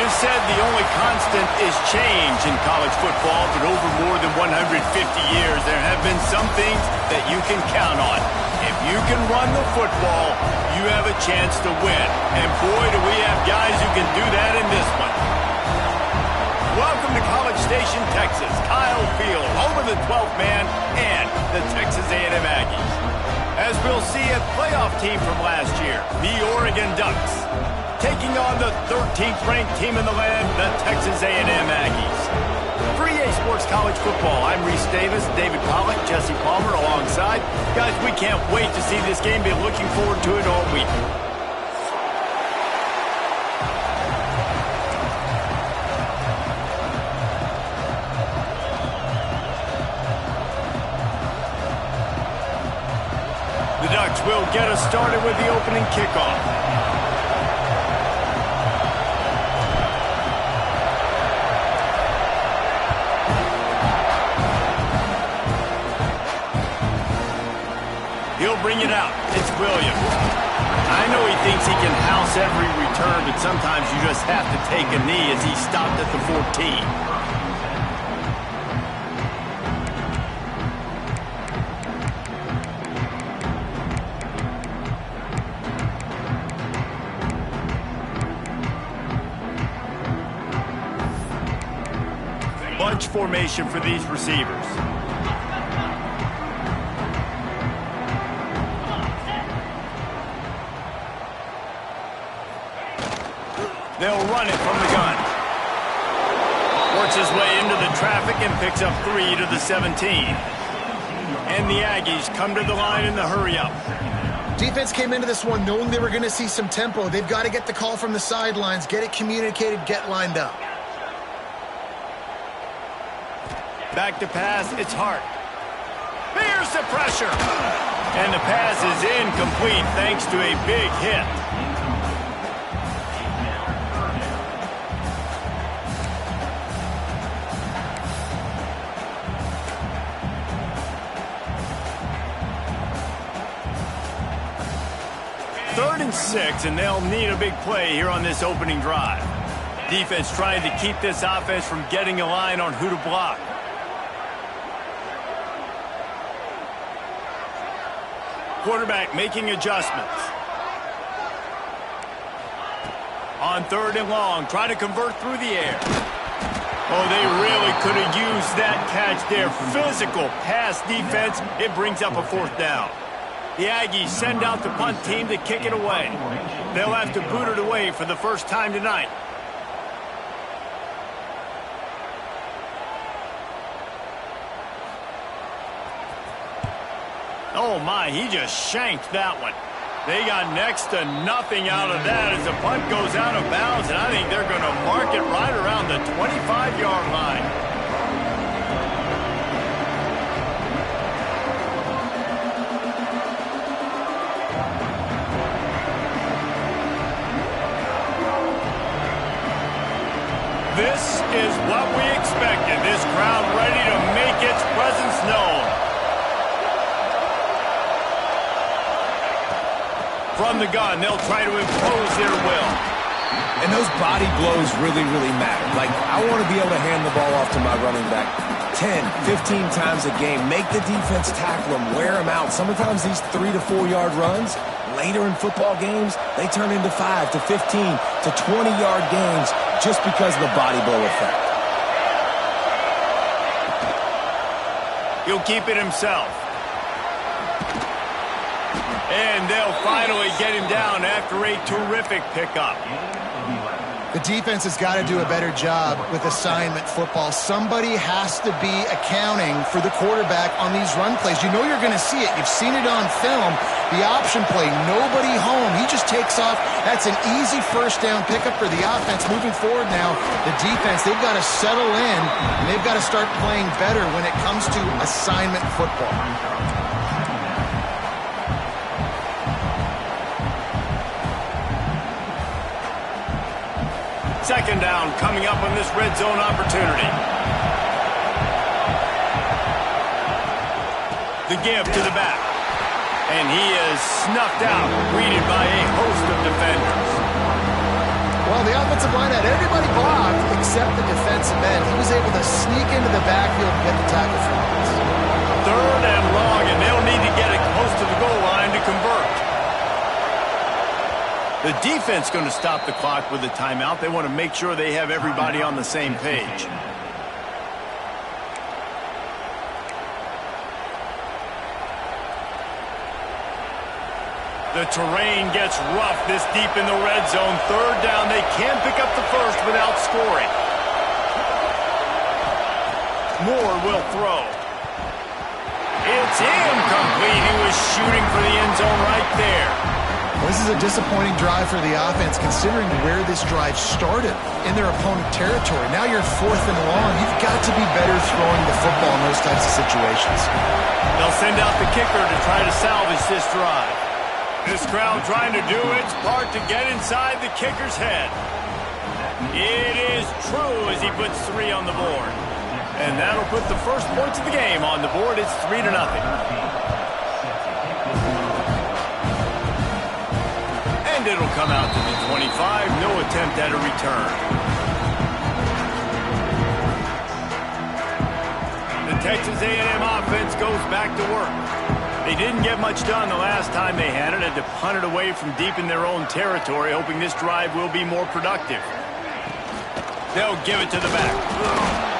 always said the only constant is change in college football, but over more than 150 years, there have been some things that you can count on. If you can run the football, you have a chance to win. And boy, do we have guys who can do that in this one. Welcome to College Station, Texas. Kyle Field, home of the 12th man and the Texas A&M Aggies. As we'll see, a playoff team from last year, the Oregon Ducks, taking on the 13th ranked team in the land, the Texas A&M Aggies. For EA Sports College Football, I'm Reese Davis, David Pollack, Jesse Palmer alongside. Guys, we can't wait to see this game. Been looking forward to it all week. The Ducks will get us started with the opening kickoff. He'll bring it out. It's Williams. I know he thinks he can house every return, but sometimes you just have to take a knee as he stopped at the 14. Bunch formation for these receivers. They'll run it from the gun. Works his way into the traffic and picks up 3 to the 17. And the Aggies come to the line in the hurry-up. Defense came into this one knowing they were going to see some tempo. They've got to get the call from the sidelines, get it communicated, get lined up. Back to pass, it's Hart. Here's the pressure. And the pass is incomplete thanks to a big hit. Third and 6, and they'll need a big play here on this opening drive. Defense trying to keep this offense from getting a line on who to block. Quarterback making adjustments. On 3rd and long, trying to convert through the air. Oh, they really could have used that catch there. Physical pass defense. It brings up a 4th down. The Aggies send out the punt team to kick it away. They'll have to boot it away for the first time tonight. Oh, my, he just shanked that one. They got next to nothing out of that as the punt goes out of bounds, and I think they're going to mark it right around the 25-yard line. This is what we expected. This crowd ready to make its presence known. From the gun, they'll try to impose their will. And those body blows really, really matter. Like, I want to be able to hand the ball off to my running back 10, 15 times a game. Make the defense tackle them, wear them out. Sometimes these 3 to 4 yard runs, later in football games, they turn into 5 to 15 to 20-yard games just because of the body blow effect. He'll keep it himself. And they'll finally get him down after a terrific pickup. The defense has got to do a better job with assignment football. Somebody has to be accounting for the quarterback on these run plays. You know you're going to see it. You've seen it on film. The option play, nobody home. He just takes off. That's an easy first down pickup for the offense. Moving forward now, the defense, they've got to settle in, and they've got to start playing better when it comes to assignment football. Second down coming up on this red zone opportunity. The give to the back. And he is snuffed out, greeted by a host of defenders. Well, the offensive offensive line had everybody blocked except the defensive end. He was able to sneak into the backfield and get the tackle for loss. 3rd and long, and they'll need to get it close to the goal line to convert. The defense going to stop the clock with a timeout. They want to make sure they have everybody on the same page. The terrain gets rough this deep in the red zone. 3rd down. They can't pick up the first without scoring. Moore will throw. It's incomplete. He was shooting for the end zone right there. This is a disappointing drive for the offense considering where this drive started in their opponent territory. Now you're 4th and long. You've got to be better throwing the football in those types of situations. They'll send out the kicker to try to salvage this drive. This crowd trying to do its part to get inside the kicker's head. It is true as he puts 3 on the board. And that'll put the first points of the game on the board. It's 3-0. And it'll come out to the 25. No attempt at a return. The Texas A&M offense goes back to work. They didn't get much done the last time they had it. Had to punt it away from deep in their own territory, hoping this drive will be more productive. They'll give it to the back.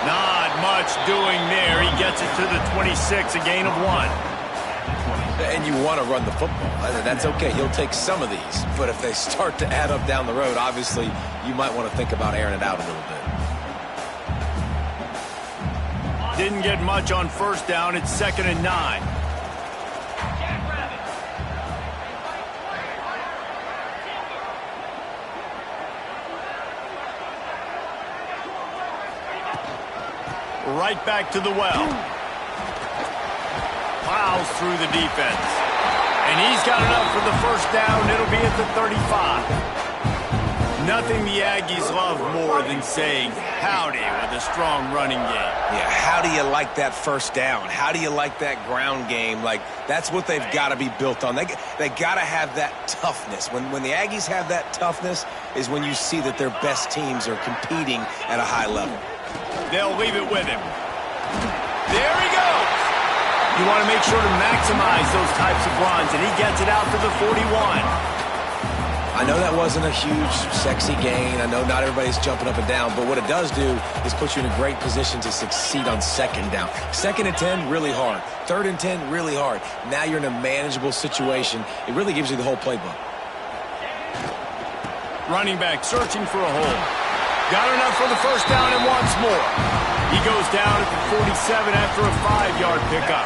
Not much doing there. He gets it to the 26, a gain of 1. And you want to run the football. That's okay. You'll take some of these. But if they start to add up down the road, obviously you might want to think about airing it out a little bit. Didn't get much on 1st down. It's 2nd and 9. Right back to the well. Plows through the defense. And he's got enough for the 1st down. It'll be at the 35. Nothing the Aggies love more than saying howdy with a strong running game. Yeah, how do you like that 1st down? How do you like that ground game? Like, that's what they've got to be built on. They got to have that toughness. When the Aggies have that toughness is when you see that their best teams are competing at a high level. They'll leave it with him. There he goes. You want to make sure to maximize those types of runs, and he gets it out to the 41. I know that wasn't a huge, sexy gain. I know not everybody's jumping up and down, but what it does do is put you in a great position to succeed on 2nd down. 2nd and 10, really hard. 3rd and 10, really hard. Now you're in a manageable situation. It really gives you the whole playbook. Running back searching for a hole. Got enough for the 1st down and wants more. He goes down at the 47 after a 5-yard pickup.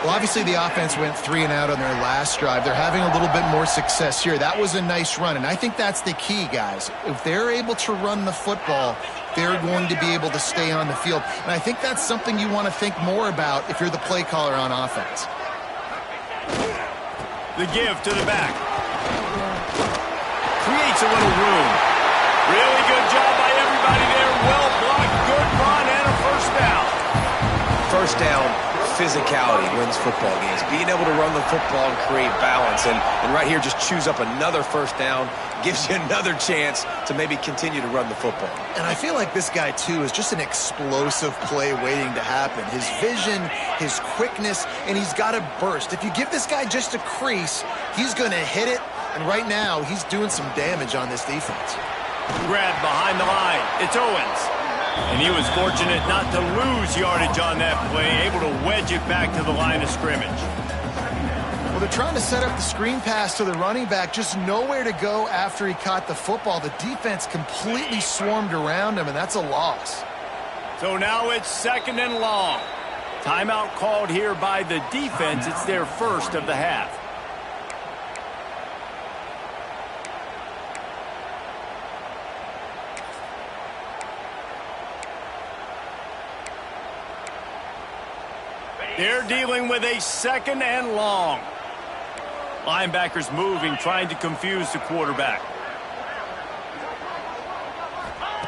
Well, obviously the offense went 3 and out on their last drive. They're having a little bit more success here. That was a nice run, and I think that's the key, guys. If they're able to run the football, they're going to be able to stay on the field. And I think that's something you want to think more about if you're the play caller on offense. The give to the back. Creates a little room. Really good job by everybody there. Well blocked, good run, and a 1st down. 1st down, physicality wins football games. Being able to run the football and create balance. And right here, just choose up another 1st down. Gives you another chance to maybe continue to run the football. And I feel like this guy, too, is just an explosive play waiting to happen. His vision, his quickness, and he's got a burst. If you give this guy just a crease, he's going to hit it. And right now, he's doing some damage on this defense. Grab behind the line. It's Owens. And he was fortunate not to lose yardage on that play, able to wedge it back to the line of scrimmage. Well, they're trying to set up the screen pass to the running back, just nowhere to go after he caught the football. The defense completely swarmed around him, and that's a loss. So now it's 2nd and long. Timeout called here by the defense. It's their 1st of the half. They're dealing with a 2nd and long. Linebackers moving, trying to confuse the quarterback.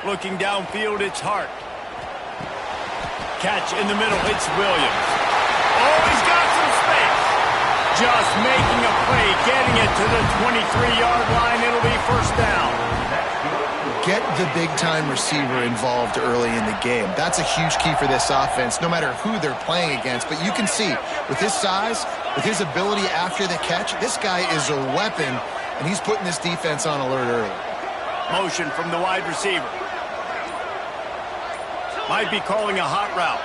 Looking downfield, it's Hart. Catch in the middle, it's Williams. Oh, he's got some space. Just making a play, getting it to the 23-yard line. It'll be 1st down. get the big-time receiver involved early in the game. That's a huge key for this offense, no matter who they're playing against. But you can see, with his size, with his ability after the catch, this guy is a weapon, and he's putting this defense on alert early. Motion from the wide receiver. Might be calling a hot route.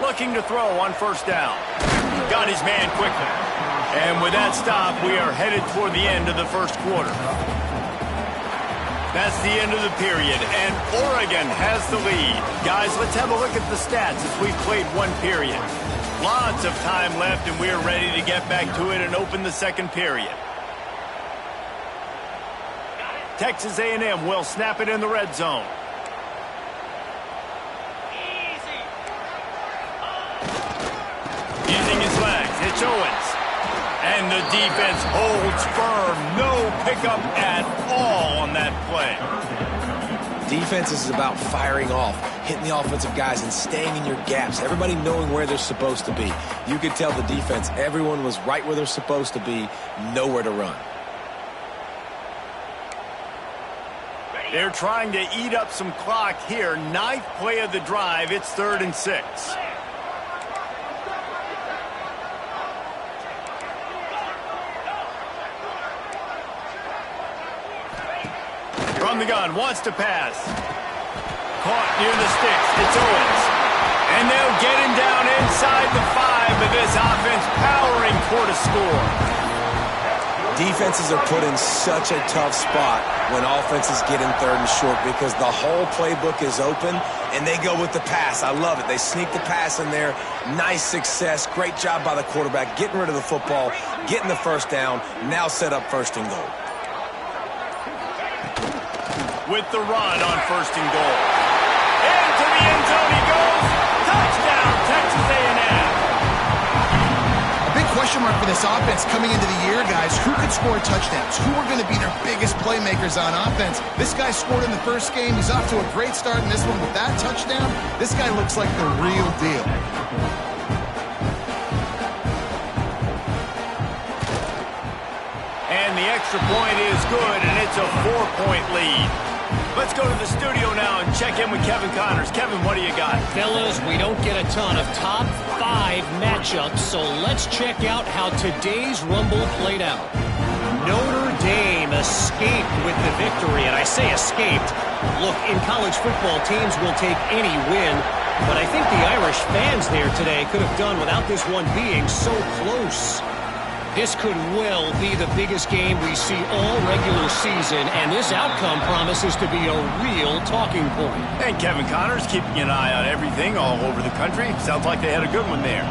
Looking to throw on first down. Got his man quickly. And with that stop, we are headed toward the end of the first quarter. That's the end of the period, and Oregon has the lead. Guys, let's have a look at the stats as we've played one period. Lots of time left, and we're ready to get back to it and open the second period. Texas A&M will snap it in the red zone. Using his legs, it's Owens. And the defense holds firm. No pickup at all on that play. Defense is about firing off, hitting the offensive guys and staying in your gaps. Everybody knowing where they're supposed to be. You could tell the defense, everyone was right where they're supposed to be, nowhere to run. They're trying to eat up some clock here. 9th play of the drive. It's 3rd and 6. From the gun, wants to pass. Caught near the sticks. It's Owens. And they'll get him down inside the 5, but this offense powering toward a score. Defenses are put in such a tough spot when offenses get in 3rd and short because the whole playbook is open and they go with the pass. I love it. They sneak the pass in there. Nice success. Great job by the quarterback getting rid of the football, getting the first down, now set up 1st and goal. With the run on 1st and goal. Into the end zone he goes. Touchdown, Texas A&M. A big question mark for this offense coming into the year, guys. Who could score touchdowns? Who are going to be their biggest playmakers on offense? This guy scored in the first game. He's off to a great start in this one with that touchdown. This guy looks like the real deal. And the extra point is good, and it's a 4-point lead. Let's go to the studio now and check in with Kevin Connors. Kevin, what do you got? Fellas, we don't get a ton of top 5 matchups, so let's check out how today's Rumble played out. Notre Dame escaped with the victory, and I say escaped. Look, in college football, teams will take any win, but I think the Irish fans there today could have done without this one being so close. This could well be the biggest game we see all regular season, and this outcome promises to be a real talking point. And Kevin Connors keeping an eye on everything all over the country. Sounds like they had a good one there.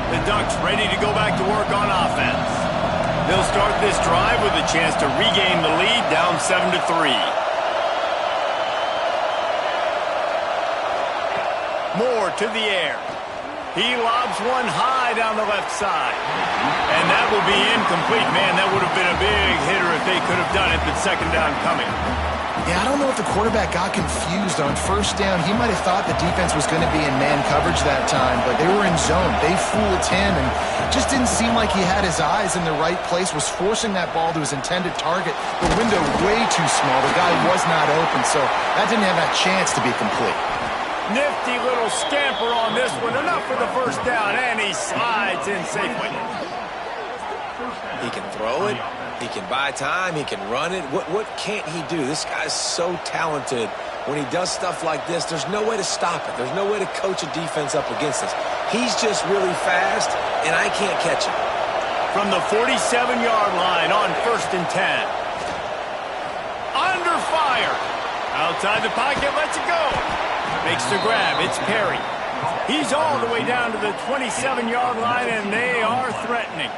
The Ducks ready to go back to work on offense. They'll start this drive with a chance to regain the lead down 7-3. Moore to the air. He lobs one high down the left side. And that will be incomplete. Man, that would have been a big hitter if they could have done it, but 2nd down coming. Yeah, I don't know if the quarterback got confused on 1st down. He might have thought the defense was going to be in man coverage that time, but they were in zone. They fooled him, and just didn't seem like he had his eyes in the right place, was forcing that ball to his intended target. The window way too small. The guy was not open, so that didn't have that chance to be complete. Nifty little scamper on this one. Enough for the 1st down, and he slides in safely. He can throw it. He can buy time. He can run it. What can't he do? This guy's so talented. When he does stuff like this, there's no way to stop it. There's no way to coach a defense up against this. He's just really fast, and I can't catch him. From the 47-yard line on 1st and 10. Under fire. Outside the pocket, lets it go. Makes the grab. It's Perry. He's all the way down to the 27-yard line, and they are threatening.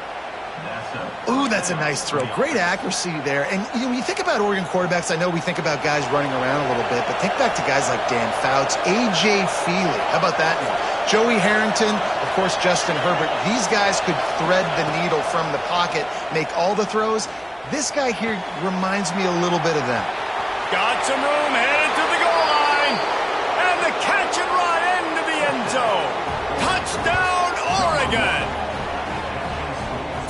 Ooh, that's a nice throw. Great accuracy there. And when you think about Oregon quarterbacks, I know we think about guys running around a little bit, but think back to guys like Dan Fouts, A.J. Feely. How about that name? Joey Harrington, of course, Justin Herbert. These guys could thread the needle from the pocket, make all the throws. This guy here reminds me a little bit of them. Got some room, headed to the goal line. And the catch and run into the end zone. Touchdown, Oregon.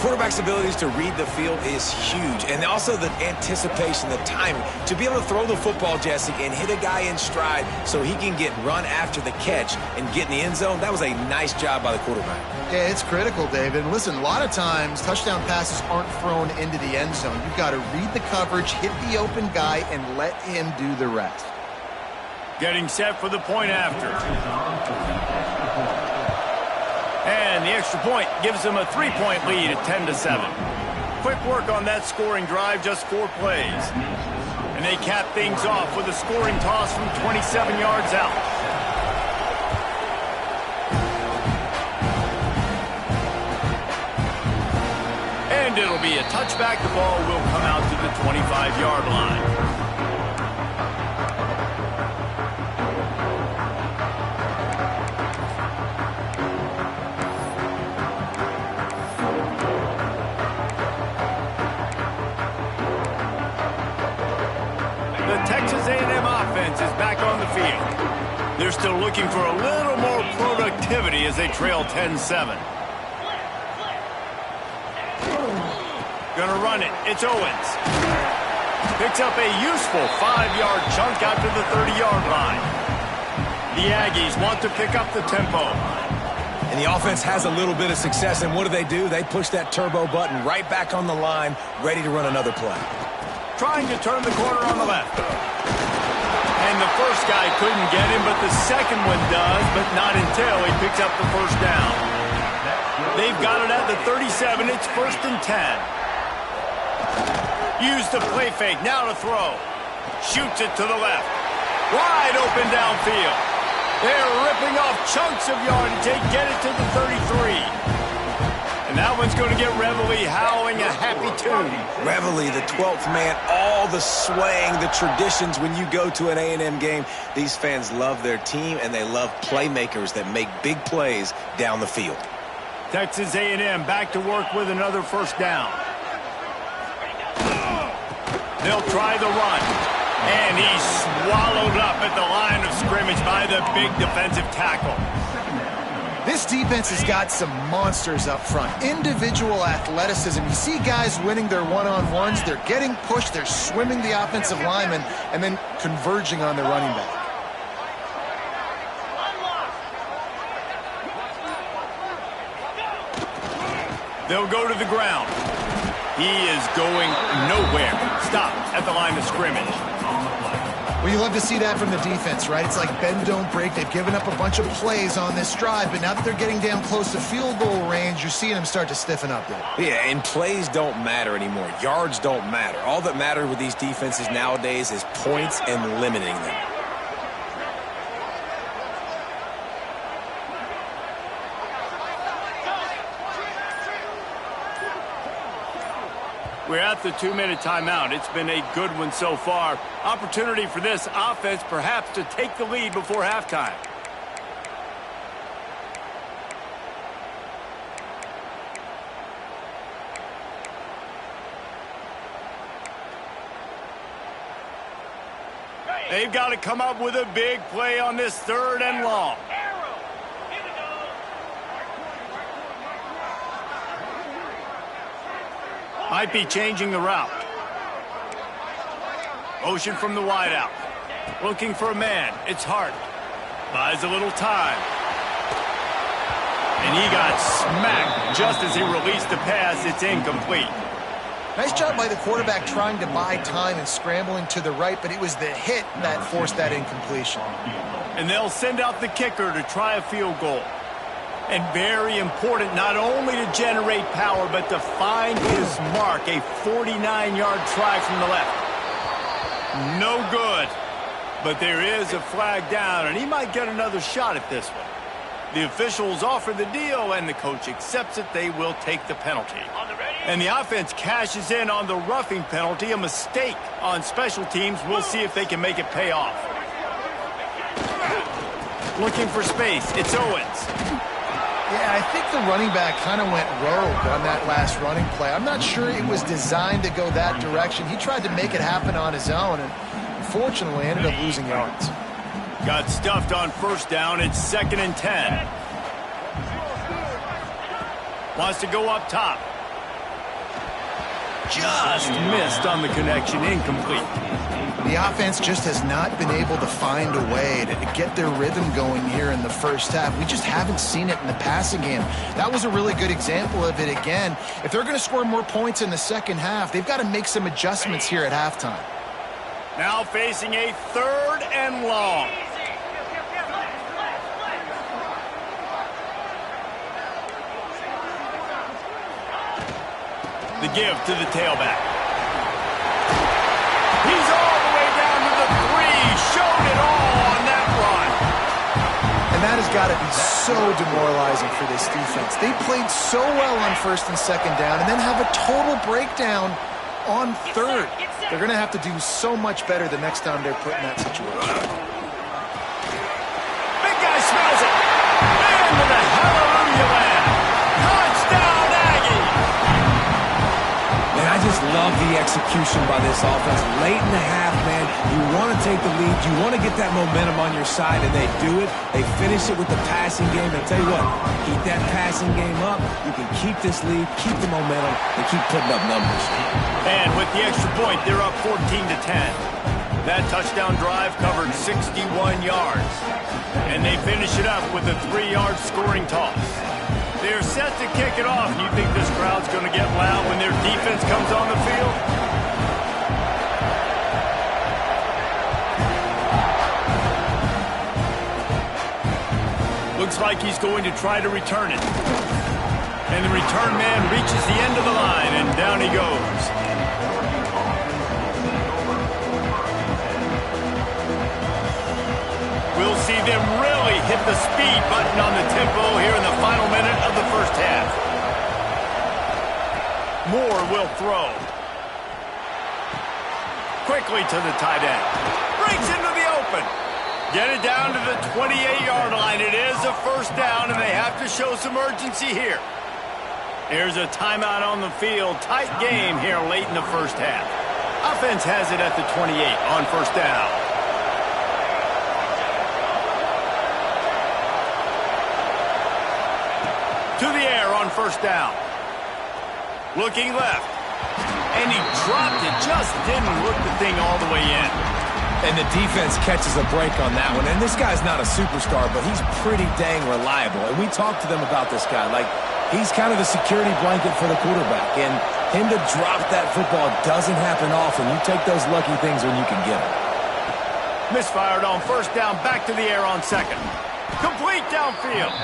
quarterback's abilities to read the field is huge. And also the anticipation, the timing. To be able to throw the football, Jesse, and hit a guy in stride so he can get run after the catch and get in the end zone, that was a nice job by the quarterback. Yeah, it's critical, David. And listen, a lot of times touchdown passes aren't thrown into the end zone. You've got to read the coverage, hit the open guy, and let him do the rest. Getting set for the point after. And the extra point gives them a 3-point lead at 10-7. Quick work on that scoring drive, just 4 plays. And they cap things off with a scoring toss from 27 yards out. And it'll be a touchback. The ball will come out to the 25-yard line. Is back on the field. They're still looking for a little more productivity as they trail 10-7. Gonna run it. It's Owens. Picks up a useful 5-yard chunk out to the 30-yard line. The Aggies want to pick up the tempo. And the offense has a little bit of success, and what do? They push that turbo button right back on the line, ready to run another play. Trying to turn the corner on the left. And the first guy couldn't get him, but the second one does, but not until he picks up the first down. They've got it at the 37. It's 1st and 10. Use the play fake. Now to throw. Shoots it to the left. Wide open downfield. They're ripping off chunks of yardage. They get it to the 33. And that one's going to get Reveille howling a happy tune. Reveille, the 12th man, all the swaying, the traditions when you go to an A&M game. These fans love their team, and they love playmakers that make big plays down the field. Texas A&M back to work with another first down. They'll try the run. And he's swallowed up at the line of scrimmage by the big defensive tackle. This defense has got some monsters up front. Individual athleticism. You see guys winning their one-on-ones. They're getting pushed. They're swimming the offensive lineman and then converging on the running back. They'll go to the ground. He is going nowhere. Stop at the line of scrimmage. Well, you love to see that from the defense, right? It's like bend, don't break. They've given up a bunch of plays on this drive, but now that they're getting down close to field goal range, you're seeing them start to stiffen up there. Yeah, and plays don't matter anymore. Yards don't matter. All that matters with these defenses nowadays is points and limiting them. We're at the 2-minute timeout. It's been a good one so far. Opportunity for this offense perhaps to take the lead before halftime. They've got to come up with a big play on this 3rd and long. Might be changing the route. Motion from the wideout. Looking for a man. It's Hart. Buys a little time. And he got smacked just as he released the pass. It's incomplete. Nice job by the quarterback trying to buy time and scrambling to the right, but it was the hit that forced that incompletion. And they'll send out the kicker to try a field goal. And very important, not only to generate power, but to find his mark. A 49-yard try from the left. No good. But there is a flag down, and he might get another shot at this one. The officials offer the deal, and the coach accepts it. They will take the penalty. And the offense cashes in on the roughing penalty. A mistake on special teams. We'll see if they can make it pay off. Looking for space. It's Owens. Yeah, I think the running back kind of went rogue on that last running play. I'm not sure it was designed to go that direction. He tried to make it happen on his own, and unfortunately ended up losing yards. Got stuffed on first down. It's 2nd and 10. Wants to go up top. Just missed on the connection, incomplete. The offense just has not been able to find a way to get their rhythm going here in the first half. We just haven't seen it in the passing game. That was a really good example of it again. If they're going to score more points in the second half, they've got to make some adjustments here at halftime. Now facing a 3rd and long. The give to the tailback. He's all the way down to the 3. Showed it all on that run. And that has got to be so demoralizing for this defense. They played so well on 1st and 2nd down and then have a total breakdown on 3rd. They're going to have to do so much better the next time they're put in that situation. Big guy smells it. Into the hallelujah land. Touchdown, Aggie. Man, I just love the execution by this offense. Late in the half, man, you want to take the lead. You want to get that momentum on your side, and they do it. They finish it with the passing game. And tell you what, keep that passing game up. You can keep this lead, keep the momentum, and keep putting up numbers. And with the extra point, they're up 14-10. That touchdown drive covered 61 yards. And they finish it up with a 3-yard scoring toss. They're set to kick it off. You think this crowd's going to get loud when their defense comes on the field? Looks like he's going to try to return it. And the return man reaches the end of the line, and down he goes. We'll see them really hit the speed button on the tempo here in the final minute of the first half. Moore will throw. Quickly to the tight end. Breaks into the open. Get it down to the 28-yard line. It is a 1st down, and they have to show some urgency here. Here's a timeout on the field. Tight game here late in the first half. Offense has it at the 28 on 1st down. To the air on 1st down. Looking left. And he dropped it. Just didn't look the thing all the way in. And the defense catches a break on that one. And this guy's not a superstar, but he's pretty dang reliable. And we talked to them about this guy. Like, he's kind of the security blanket for the quarterback. And him to drop that football doesn't happen often. You take those lucky things when you can get them. Misfired on 1st down. Back to the air on 2nd. Complete downfield.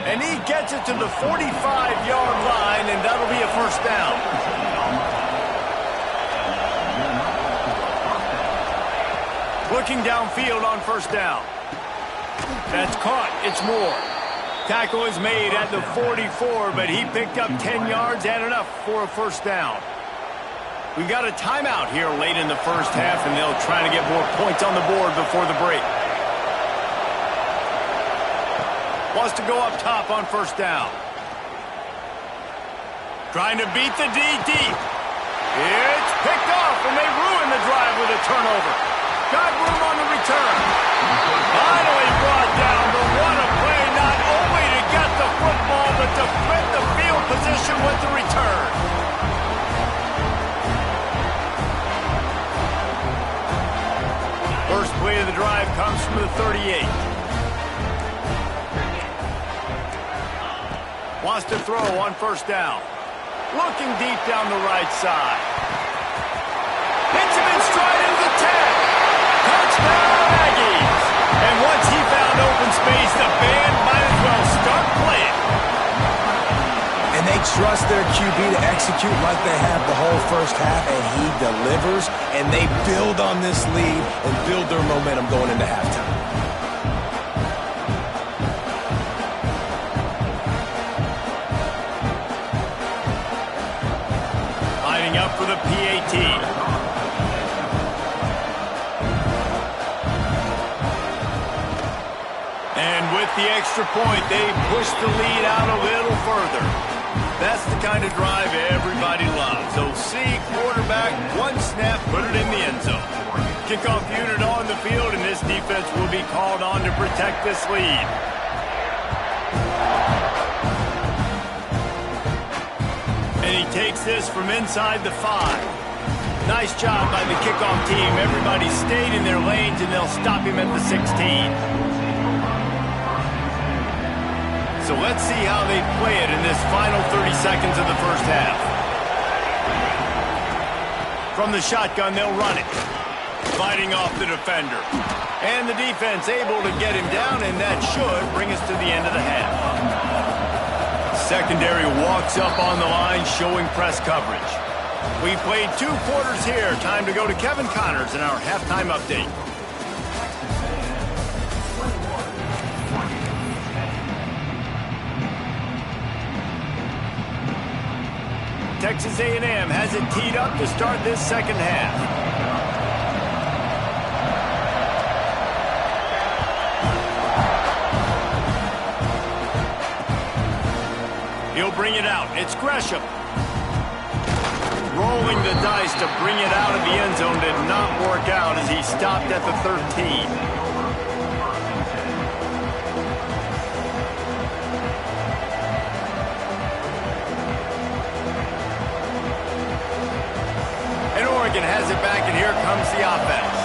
And he gets it to the 45-yard line, and that'll be a 1st down. Looking downfield on 1st down. That's caught. It's Moore. Tackle is made at the 44, but he picked up 10 yards and enough for a 1st down. We've got a timeout here late in the first half, and they'll try to get more points on the board before the break. Wants to go up top on 1st down. Trying to beat the D deep. It's picked off, and they ruin the drive with a turnover. Got room on the return. Finally brought down, but what a play, not only to get the football, but to flip the field position with the return. First play of the drive comes from the 38. Wants to throw on 1st down. Looking deep down the right side. Hits him in stride into the 10. Touchdown, Aggies! And once he found open space, the band might as well start playing. And they trust their QB to execute like they have the whole first half, and he delivers, and they build on this lead and build their momentum going into halftime. Lining up for the PAT. And with the extra point, they push the lead out a little further. That's the kind of drive everybody loves. OC, quarterback, one snap, put it in the end zone. Kickoff unit on the field, and this defense will be called on to protect this lead. And he takes this from inside the 5. Nice job by the kickoff team. Everybody stayed in their lanes, and they'll stop him at the 16. So let's see how they play it in this final 30 seconds of the first half. From the shotgun, they'll run it. Fighting off the defender. And the defense able to get him down, and that should bring us to the end of the half. Secondary walks up on the line, showing press coverage. We played 2 quarters here. Time to go to Kevin Connors in our halftime update. Texas A&M has it teed up to start this second half. He'll bring it out. It's Gresham. Rolling the dice to bring it out of the end zone did not work out as he stopped at the 13. And Oregon has it back, and here comes the offense.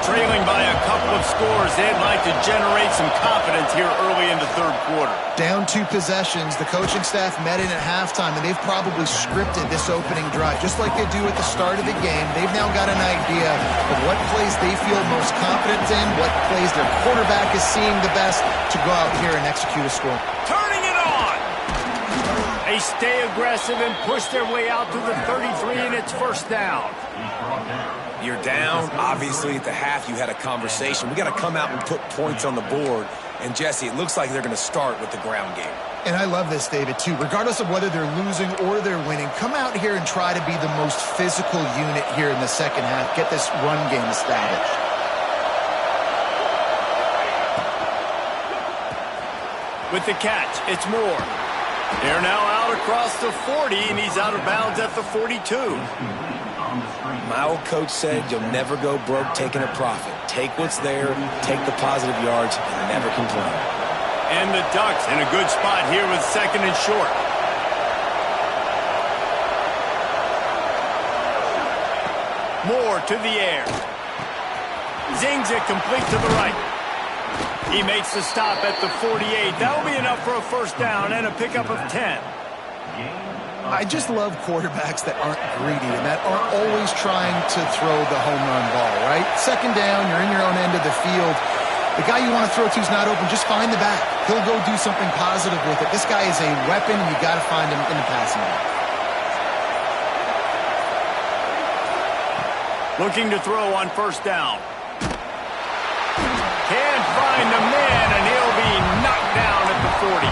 Trailing by a couple of scores, they'd like to generate some confidence here early in the third quarter. Down 2 possessions, the coaching staff met in at halftime, and they've probably scripted this opening drive. Just like they do at the start of the game, they've now got an idea of what plays they feel most confident in, what plays their quarterback is seeing the best to go out here and execute a score. Turning it on! They stay aggressive and push their way out to the 33, and it's first down. You're down. Obviously, at the half, you had a conversation. We got to come out and put points on the board. And, Jesse, it looks like they're going to start with the ground game. And I love this, David, too. Regardless of whether they're losing or they're winning, come out here and try to be the most physical unit here in the second half. Get this run game established. With the catch, it's Moore. They're now out across the 40, and he's out of bounds at the 42. My old coach said you'll never go broke taking a profit. Take what's there, take the positive yards, and never complain. And the Ducks in a good spot here with second and short. Moore to the air. Zings it complete to the right. He makes the stop at the 48. That'll be enough for a first down and a pickup of 10. I just love quarterbacks that aren't greedy and that aren't always trying to throw the home run ball, right? Second down, you're in your own end of the field. The guy you want to throw to is not open. Just find the back. He'll go do something positive with it. This guy is a weapon, and you got to find him in the passing game. Looking to throw on first down. Can't find the man, and he'll be knocked down at the 40.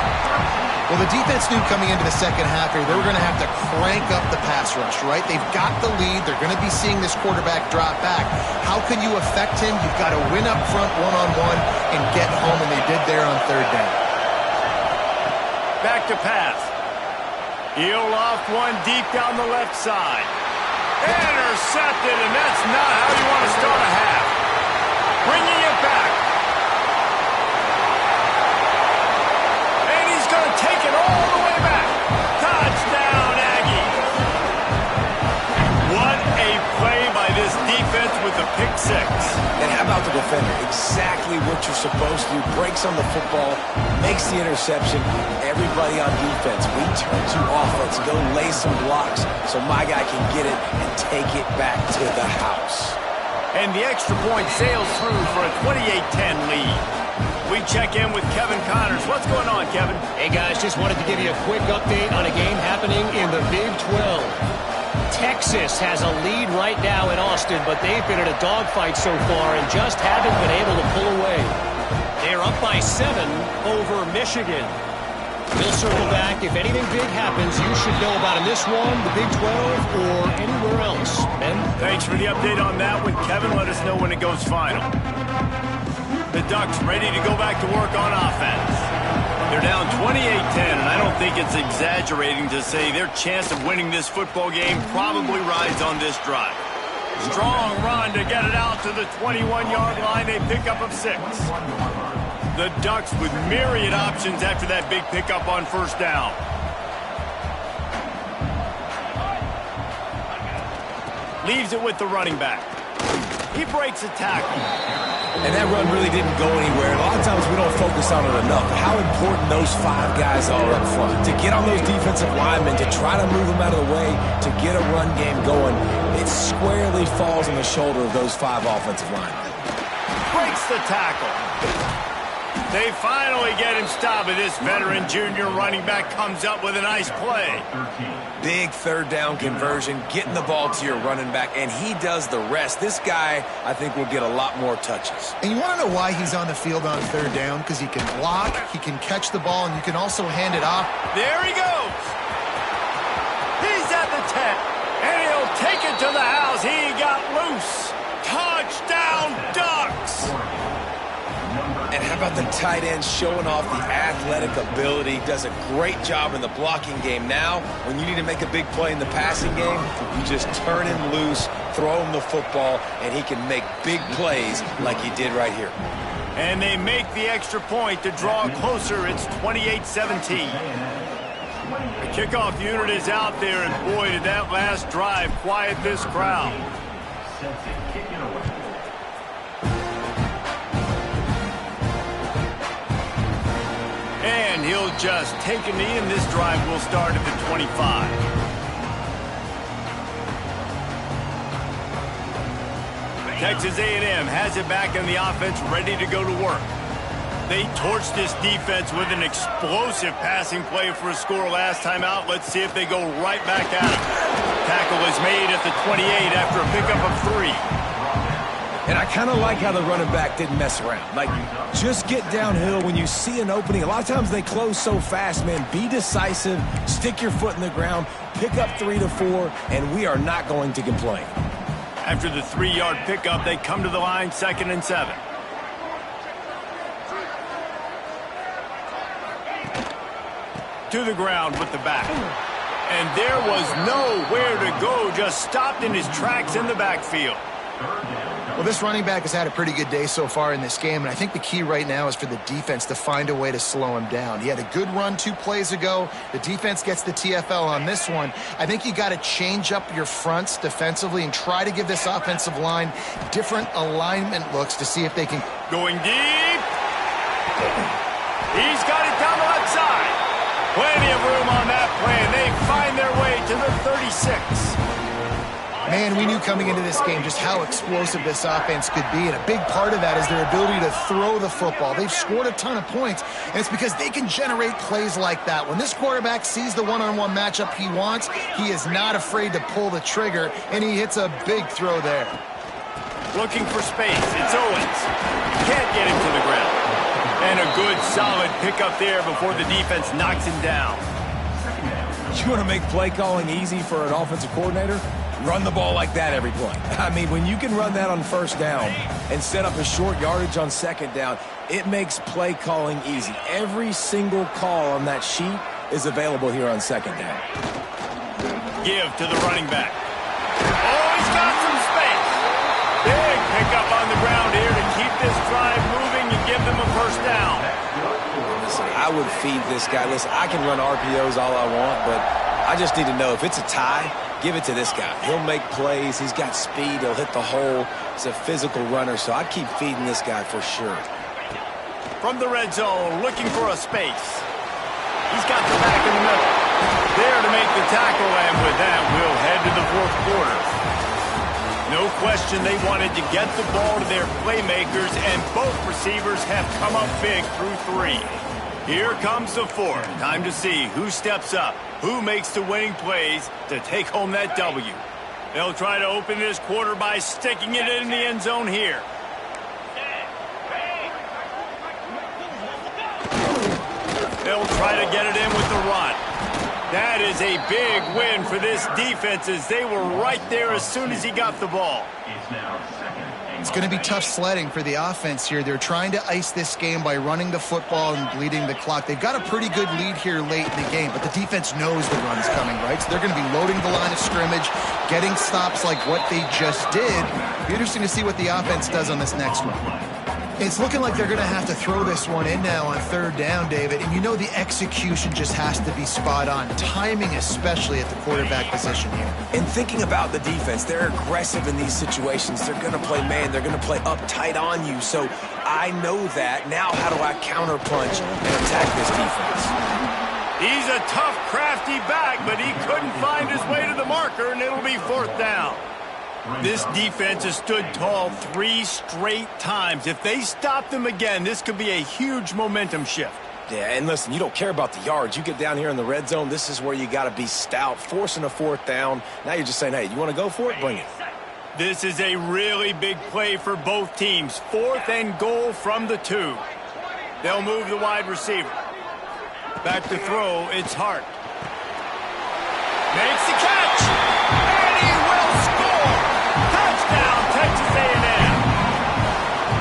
Well, the defense knew coming into the second half here they were going to have to crank up the pass rush, right? They've got the lead. They're going to be seeing this quarterback drop back. How can you affect him? You've got to win up front one-on-one and get home, and they did there on third down. Back to pass. He'll loft one deep down the left side. Intercepted, and that's not how you want to start a half. Bringing it back. Take it all the way back. Touchdown, Aggies. What a play by this defense with the pick six. And how about the defender? Exactly what you're supposed to do. Breaks on the football, makes the interception. Everybody on defense, we turn to offense. Go lay some blocks so my guy can get it and take it back to the house. And the extra point sails through for a 28-10 lead. We check in with Kevin Connors. What's going on, Kevin? Hey, guys, just wanted to give you a quick update on a game happening in the Big 12. Texas has a lead right now in Austin, but they've been in a dogfight so far and just haven't been able to pull away. They're up by 7 over Michigan. We'll circle back. If anything big happens, you should know about in this one, the Big 12, or anywhere else. Ben? Thanks for the update on that one, Kevin. Let us know when it goes final. The Ducks ready to go back to work on offense. They're down 28-10, and I don't think it's exaggerating to say their chance of winning this football game probably rides on this drive. Strong run to get it out to the 21-yard line. They pick up of 6. The Ducks with myriad options after that big pickup on first down. Leaves it with the running back. He breaks a tackle. And that run really didn't go anywhere. A lot of times we don't focus on it enough. How important those 5 guys are up front. To get on those defensive linemen, to try to move them out of the way, to get a run game going, it squarely falls on the shoulder of those 5 offensive linemen. Breaks the tackle. They finally get him stopped, and this veteran junior running back comes up with a nice play. Big third down conversion, getting the ball to your running back, and he does the rest. This guy, I think, will get a lot more touches. And you want to know why he's on the field on third down? Because he can block, he can catch the ball, and you can also hand it off. There he goes. He's at the 10, and he'll take it to the house. He got loose. Touchdown, Ducks. And how about the tight end showing off the athletic ability? Does a great job in the blocking game. Now, when you need to make a big play in the passing game, you just turn him loose, throw him the football, and he can make big plays like he did right here. And they make the extra point to draw closer. It's 28-17. The kickoff unit is out there, and boy, did that last drive quiet this crowd. And he'll just take a knee, and this drive will start at the 25. Texas A&M has it back in the offense, ready to go to work. They torched this defense with an explosive passing play for a score last time out. Let's see if they go right back at him. Tackle is made at the 28 after a pickup of 3. And I kind of like how the running back didn't mess around. Like, just get downhill when you see an opening. A lot of times they close so fast, man. Be decisive, stick your foot in the ground, pick up 3 to 4, and we are not going to complain. After the 3-yard pickup, they come to the line, 2nd and 7. To the ground with the back. And there was nowhere to go, just stopped in his tracks in the backfield. Well, this running back has had a pretty good day so far in this game, and I think the key right now is for the defense to find a way to slow him down. He had a good run 2 plays ago. The defense gets the TFL on this one. I think you got to change up your fronts defensively and try to give this offensive line different alignment looks to see if they can. Going deep. He's got it down the left side. Plenty of room on that play, and they find their way to the 36. Man, we knew coming into this game just how explosive this offense could be, and a big part of that is their ability to throw the football. They've scored a ton of points, and it's because they can generate plays like that. When this quarterback sees the one-on-one matchup he wants, he is not afraid to pull the trigger, and he hits a big throw there. Looking for space. It's Owens. Can't get him to the ground. And a good, solid pickup there before the defense knocks him down. You want to make play calling easy for an offensive coordinator? Run the ball like that every play. I mean, when you can run that on 1st down and set up a short yardage on 2nd down, it makes play calling easy. Every single call on that sheet is available here on 2nd down. Give to the running back. Oh, he's got some space. Big pickup on the ground here to keep this drive moving and give them a 1st down. Listen, I would feed this guy. Listen, I can run RPOs all I want, but I just need to know if it's a tie, give it to this guy. He'll make plays. He's got speed. He'll hit the hole. He's a physical runner, so I'd keep feeding this guy for sure. From the red zone, looking for a space. He's got the back in the middle. There to make the tackle, and with that, we'll head to the 4th quarter. No question they wanted to get the ball to their playmakers, and both receivers have come up big through 3. Here comes the 4th. Time to see who steps up, who makes the winning plays to take home that W. They'll try to open this quarter by sticking it in the end zone here. They'll try to get it in with the run. That is a big win for this defense as they were right there as soon as he got the ball. It's going to be tough sledding for the offense here. They're trying to ice this game by running the football and bleeding the clock. They've got a pretty good lead here late in the game, but the defense knows the run's coming, right? So they're going to be loading the line of scrimmage, getting stops like what they just did. Be interesting to see what the offense does on this next one. It's looking like they're going to have to throw this one in now on third down, David. And you know the execution just has to be spot on. Timing especially at the quarterback position here. And thinking about the defense, they're aggressive in these situations. They're going to play man. They're going to play uptight on you. So I know that. Now how do I counterpunch and attack this defense? He's a tough, crafty back, but he couldn't find his way to the marker, and it'll be fourth down. This defense has stood tall 3 straight times. If they stop them again, this could be a huge momentum shift. Yeah, and listen, you don't care about the yards. You get down here in the red zone, this is where you got to be stout, forcing a fourth down. Now you're just saying, hey, you want to go for it? Bring it. This is a really big play for both teams. 4th and goal from the 2. They'll move the wide receiver. Back to throw, it's Hart. Makes the catch, and he will score. Touchdown, Texas A&M.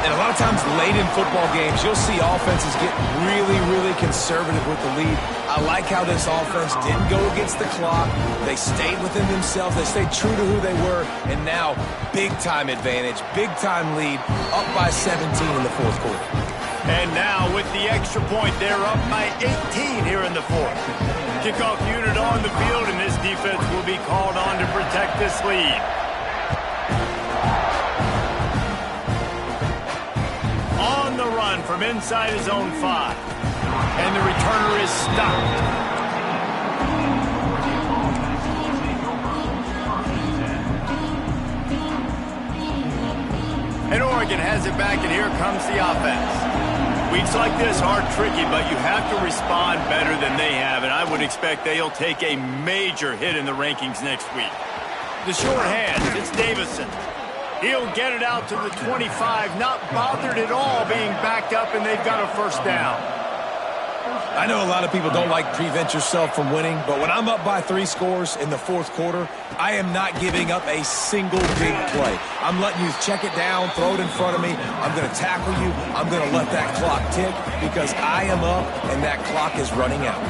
And a lot of times late in football games, you'll see offenses get really, really conservative with the lead. I like how this offense didn't go against the clock. They stayed within themselves. They stayed true to who they were. And now, big-time advantage, big-time lead, up by 17 in the fourth quarter. And now with the extra point, they're up by 18 here in the fourth. Kickoff unit on the field, and this defense will be called on to protect this lead. On the run from inside his own 5. And the returner is stopped. And Oregon has it back, and here comes the offense. Weeks like this are tricky, but you have to respond better than they have, and I would expect they'll take a major hit in the rankings next week. The short hands, it's Davison. He'll get it out to the 25, not bothered at all being backed up, and they've got a first down. I know a lot of people don't like prevent yourself from winning, but when I'm up by 3 scores in the fourth quarter, I am not giving up a single big play. I'm letting you check it down, throw it in front of me. I'm going to tackle you. I'm going to let that clock tick because I am up and that clock is running out.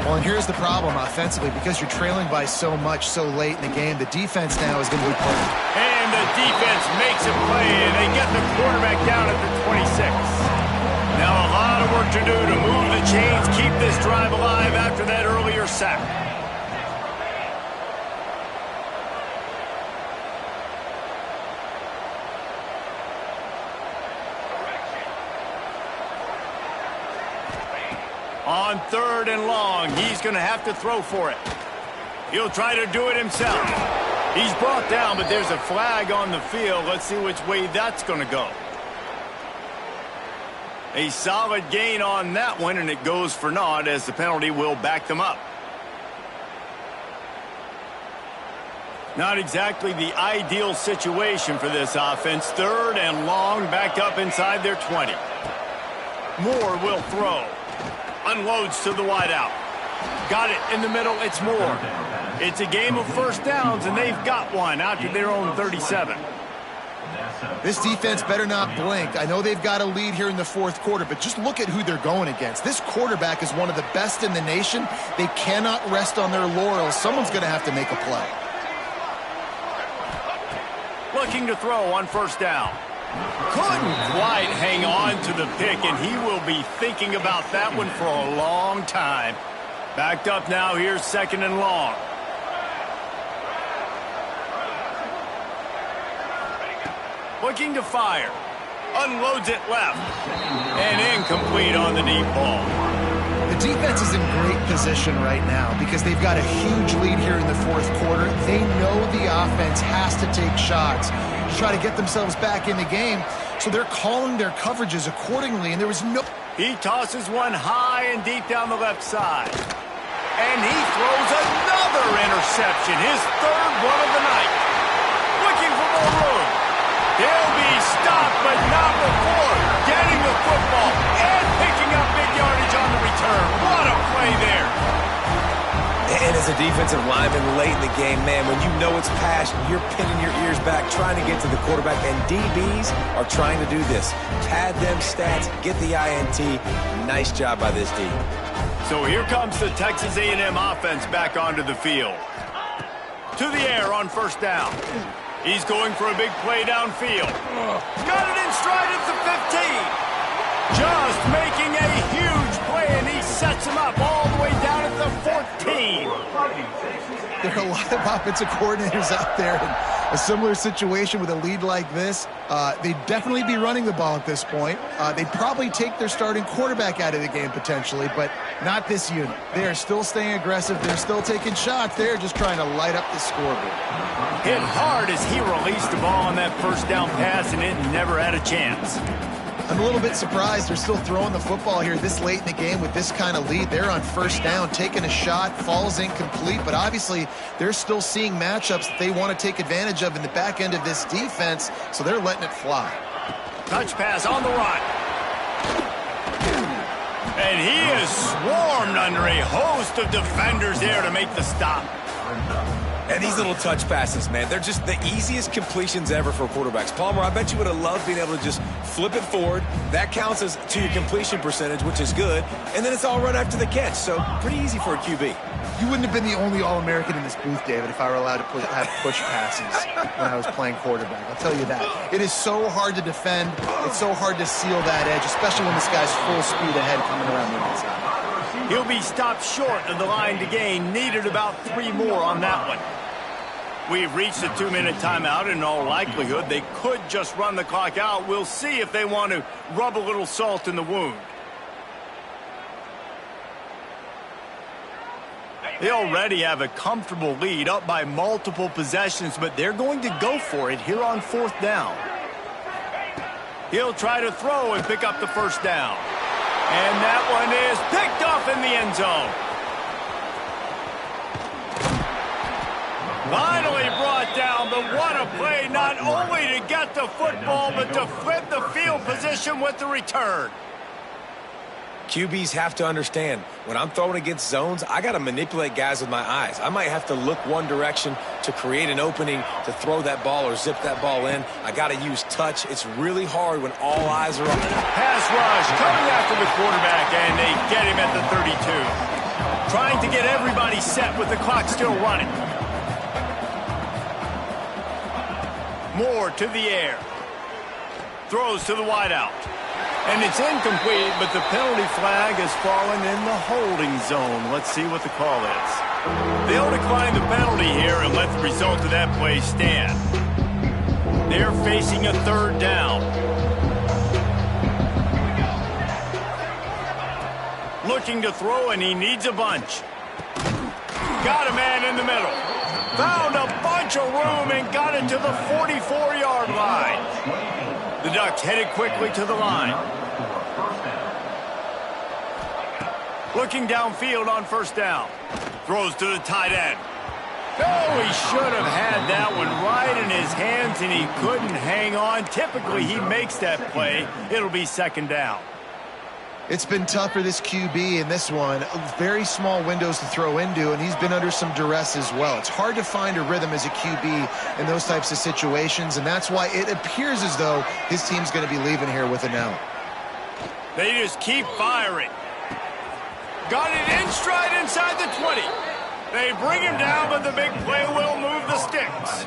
Well, and here's the problem offensively. Because you're trailing by so much so late in the game, the defense now is going to be playing. And the defense makes a play, and they get the quarterback down at the 26. Now a lot of work to do to move the chains, keep this drive alive after that earlier sack. On 3rd and long, he's going to have to throw for it. He'll try to do it himself. He's brought down, but there's a flag on the field. Let's see which way that's going to go. A solid gain on that one, and it goes for naught as the penalty will back them up. Not exactly the ideal situation for this offense. 3rd and long, back up inside their 20. Moore will throw. Unloads to the wideout. Got it in the middle. It's Moore. It's a game of first downs, and they've got one out to their own 37. This defense better not blink. I know they've got a lead here in the fourth quarter, but just look at who they're going against. This quarterback is one of the best in the nation. They cannot rest on their laurels. Someone's going to have to make a play. Looking to throw on first down. Couldn't quite hang on to the pick, and he will be thinking about that one for a long time. Backed up now, here's 2nd and long. Looking to fire. Unloads it left. And incomplete on the deep ball. The defense is in great position right now because they've got a huge lead here in the fourth quarter. They know the offense has to take shots to try to get themselves back in the game, so they're calling their coverages accordingly, and there was no... He tosses one high and deep down the left side. And he throws another interception, his 3rd one of the night. Looking for more room. He'll be stopped, but not before getting the football and picking up big yardage on the return. What a play there. And as a defensive lineman late in the game, man, when you know it's passion, you're pinning your ears back, trying to get to the quarterback, and DBs are trying to do this. Pad them stats, get the INT. Nice job by this D. So here comes the Texas A&M offense back onto the field. To the air on first down. He's going for a big play downfield. Got it in stride at the 15. Just making a huge play, and he sets him up all the way down at the 14. There are a lot of offensive coordinators out there in a similar situation with a lead like this. They'd definitely be running the ball at this point. They'd probably take their starting quarterback out of the game potentially, but not this unit. They are still staying aggressive. They're still taking shots. They're just trying to light up the scoreboard. Hit hard as he released the ball on that first down pass, and it never had a chance. I'm a little bit surprised they're still throwing the football here this late in the game with this kind of lead. They're on first down, taking a shot, falls incomplete, but obviously they're still seeing matchups that they want to take advantage of in the back end of this defense, so they're letting it fly. Touch pass on the run. And he is swarmed under a host of defenders there to make the stop. And these little touch passes, man, they're just the easiest completions ever for quarterbacks. Palmer, I bet you would have loved being able to just flip it forward. That counts as to your completion percentage, which is good. And then it's all run after the catch, so pretty easy for a QB. You wouldn't have been the only All-American in this booth, David, if I were allowed to have push passes when I was playing quarterback. I'll tell you that. It is so hard to defend. It's so hard to seal that edge, especially when this guy's full speed ahead coming around the inside. He'll be stopped short of the line to gain. Needed about 3 more on that one. We've reached the 2-minute timeout, and in all likelihood, they could just run the clock out. We'll see if they want to rub a little salt in the wound. They already have a comfortable lead, up by multiple possessions, but they're going to go for it here on 4th down. He'll try to throw and pick up the first down. And that one is picked off in the end zone. Finally brought down, but what a play, not only to get the football, but to flip the field position with the return. QBs have to understand, when I'm throwing against zones, I got to manipulate guys with my eyes. I might have to look one direction to create an opening to throw that ball or zip that ball in. I got to use touch. It's really hard when all eyes are on it. Pass rush coming after the quarterback, and they get him at the 32. Trying to get everybody set with the clock still running. Moore to the air. Throws to the wideout. And it's incomplete, but the penalty flag has fallen in the holding zone. Let's see what the call is. They'll decline the penalty here and let the result of that play stand. They're facing a 3rd down. Looking to throw, and he needs a bunch. Got a man in the middle. Found a bunch of room and got it to the 44-yard line. The Ducks headed quickly to the line. Looking downfield on first down. Throws to the tight end. Oh, he should have had that one right in his hands, and he couldn't hang on. Typically, he makes that play. It'll be 2nd down. It's been tough for this QB in this one. Very small windows to throw into, and he's been under some duress as well. It's hard to find a rhythm as a QB in those types of situations, and that's why it appears as though his team's going to be leaving here with an L. They just keep firing. Got it in stride inside the 20. They bring him down, but the big play will move the sticks.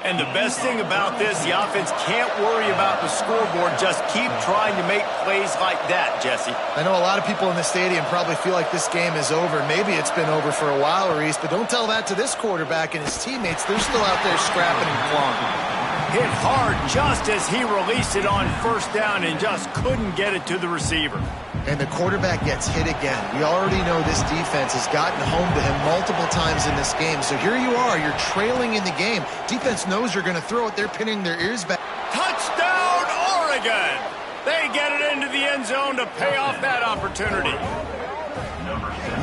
And the best thing about this, the offense can't worry about the scoreboard. Just keep trying to make plays like that, Jesse. I know a lot of people in the stadium probably feel like this game is over. Maybe it's been over for a while, Reese, but don't tell that to this quarterback and his teammates. They're still out there scrapping and clawing. Hit hard just as he released it on first down and just couldn't get it to the receiver. And the quarterback gets hit again. We already know this defense has gotten home to him multiple times in this game. So here you are, you're trailing in the game. Defense knows you're going to throw it. They're pinning their ears back. Touchdown, Oregon! They get it into the end zone to pay off that opportunity.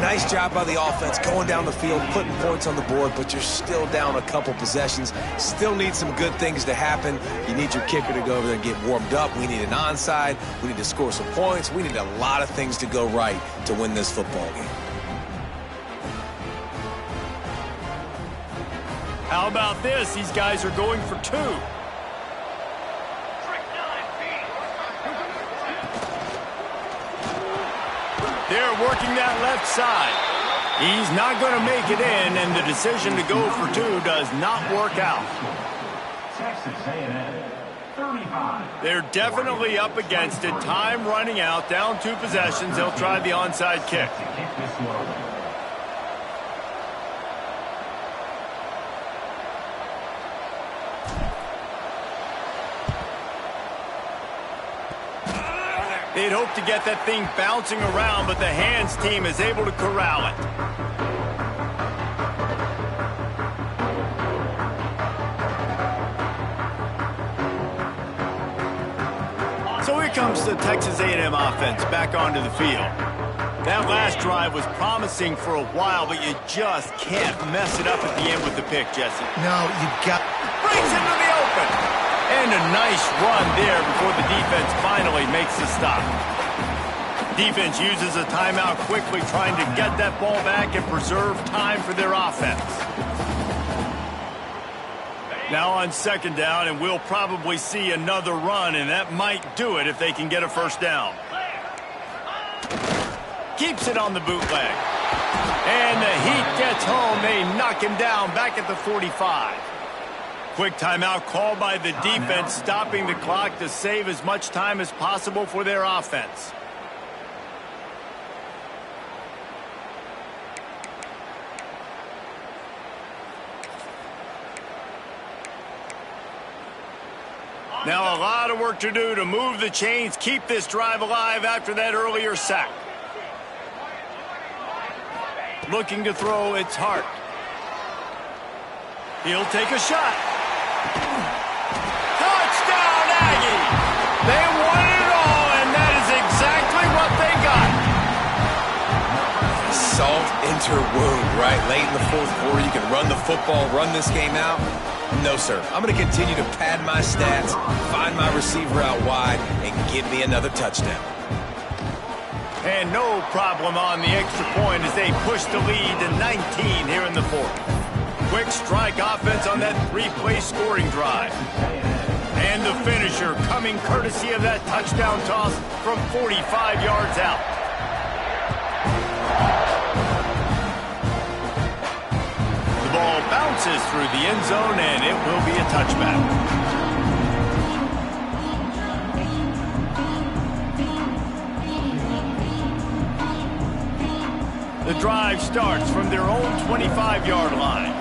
Nice job by the offense going down the field, putting points on the board, but you're still down a couple possessions. Still need some good things to happen. You need your kicker to go over there and get warmed up. We need an onside. We need to score some points. We need a lot of things to go right to win this football game. How about this? These guys are going for 2. They're working that left side. He's not going to make it in, and the decision to go for 2 does not work out. Texas A&M, 35. They're definitely up against it. Time running out. Down 2 possessions. They'll try the onside kick. To kick this one away. They'd hope to get that thing bouncing around, but the hands team is able to corral it. So here comes the Texas A&M offense back onto the field. That last drive was promising for a while, but you just can't mess it up at the end with the pick, Jesse. No, you got... Breaks into the open. And a nice run there before the defense finally makes the stop. Defense uses a timeout quickly, trying to get that ball back and preserve time for their offense. Now on 2nd down, and we'll probably see another run, and that might do it if they can get a first down. Keeps it on the bootleg. And the Heat gets home. They knock him down back at the 45. Quick timeout called by the defense, stopping the clock to save as much time as possible for their offense. Now a lot of work to do to move the chains, keep this drive alive after that earlier sack. Looking to throw, it's Hart. He'll take a shot. Touchdown, Aggie! They won it all, and that is exactly what they got. Salt into her wound, right? Late in the 4th quarter, you can run the football, run this game out. No, sir. I'm going to continue to pad my stats, find my receiver out wide, and give me another touchdown. And no problem on the extra point as they push the lead to 19 here in the 4th. Quick strike offense on that 3-play scoring drive. And the finisher coming courtesy of that touchdown toss from 45 yards out. The ball bounces through the end zone, and it will be a touchback. The drive starts from their own 25-yard line.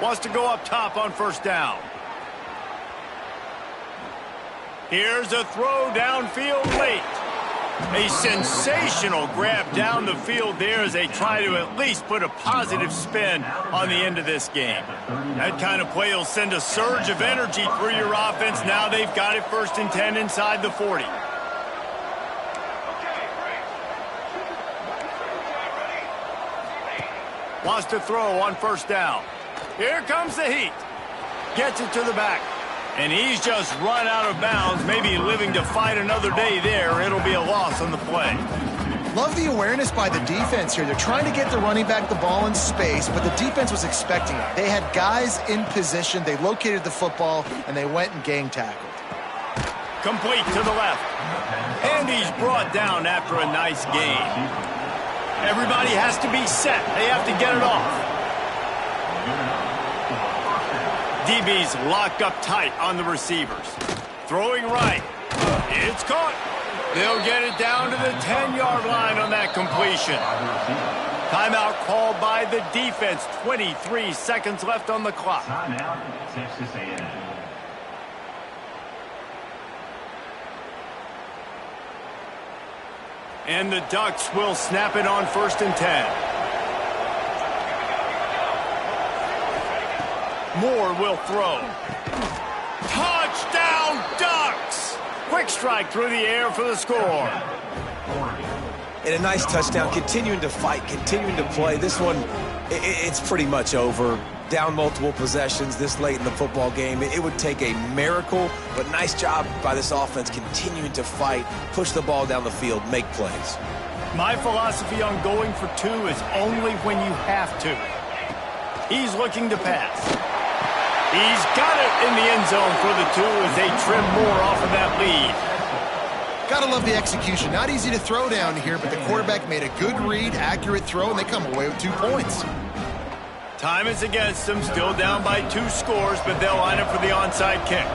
Wants to go up top on 1st down. Here's a throw downfield late. A sensational grab down the field there as they try to at least put a positive spin on the end of this game. That kind of play will send a surge of energy through your offense. Now they've got it 1st and 10 inside the 40. Wants to throw on 1st down. Here comes the Heat. Gets it to the back. And he's just run out of bounds, maybe living to fight another day there. It'll be a loss on the play. Love the awareness by the defense here. They're trying to get the running back the ball in space, but the defense was expecting it. They had guys in position. They located the football, and they went and gang tackled. Complete to the left. And he's brought down after a nice gain. Everybody has to be set. They have to get it off. DB's locked up tight on the receivers. Throwing right. It's caught. They'll get it down to the 10-yard line on that completion. Timeout called by the defense. 23 seconds left on the clock. Timeout, Texas A&M. And the Ducks will snap it on 1st and 10. Moore will throw. Touchdown, Ducks! Quick strike through the air for the score. And a nice touchdown, continuing to fight, continuing to play. This one, it's pretty much over. Down multiple possessions this late in the football game. It would take a miracle, but nice job by this offense continuing to fight, push the ball down the field, make plays. My philosophy on going for 2 is only when you have to. He's looking to pass. He's got it in the end zone for the 2 as they trim Moore off of that lead. Gotta love the execution. Not easy to throw down here, but the quarterback made a good read, accurate throw, and they come away with 2 points. Time is against them, still down by 2 scores, but they'll line up for the onside kick.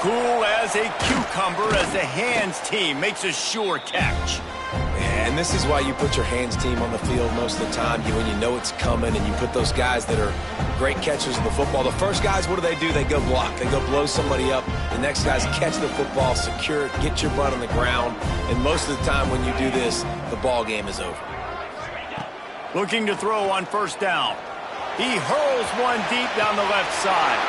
Cool as a cucumber as the hands team makes a sure catch. And this is why you put your hands team on the field most of the time. When you know it's coming, and you put those guys that are great catchers of the football. The first guys, what do? They go block. They go blow somebody up. The next guys catch the football, secure it, get your butt on the ground. And most of the time when you do this, the ball game is over. Looking to throw on first down. He hurls one deep down the left side.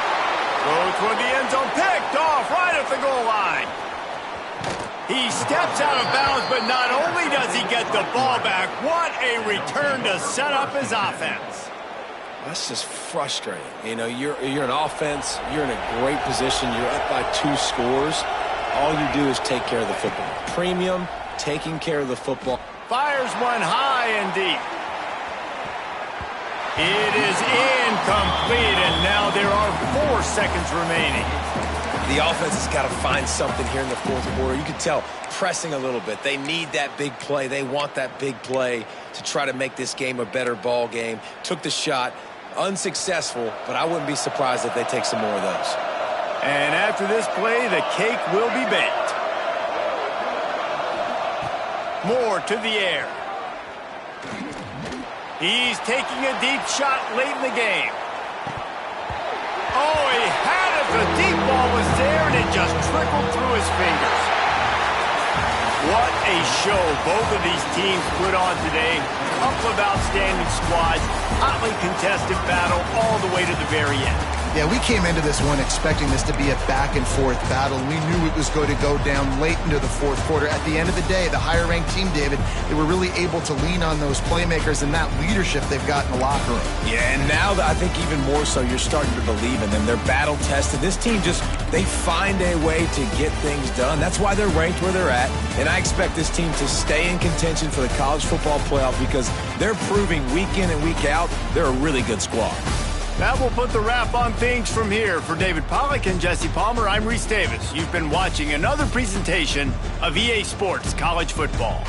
Throw toward the end zone, picked off right at the goal line. He steps out of bounds, but not only does he get the ball back, what a return to set up his offense. That's just frustrating. You know, you're an offense, you're in a great position, you're up by 2 scores. All you do is take care of the football. Premium, taking care of the football. Fires one high and deep. It is incomplete, and now there are 4 seconds remaining. The offense has got to find something here in the fourth quarter. You can tell pressing a little bit. They need that big play. They want that big play to try to make this game a better ball game. Took the shot, unsuccessful, but I wouldn't be surprised if they take some more of those. And after this play, the cake will be baked. More to the air. He's taking a deep shot late in the game. Oh, he had it. The deep ball was there, and it just trickled through his fingers. What a show both of these teams put on today. Couple of outstanding squads, hotly contested battle all the way to the very end. Yeah, we came into this one expecting this to be a back-and-forth battle. We knew it was going to go down late into the fourth quarter. At the end of the day, the higher-ranked team, David, they were really able to lean on those playmakers and that leadership they've got in the locker room. Yeah, and now I think even more so, you're starting to believe in them. They're battle-tested. This team they find a way to get things done. That's why they're ranked where they're at, and I expect this team to stay in contention for the college football playoff because they're proving week in and week out they're a really good squad. That will put the wrap on things from here. For David Pollack and Jesse Palmer, I'm Reese Davis. You've been watching another presentation of EA Sports College Football.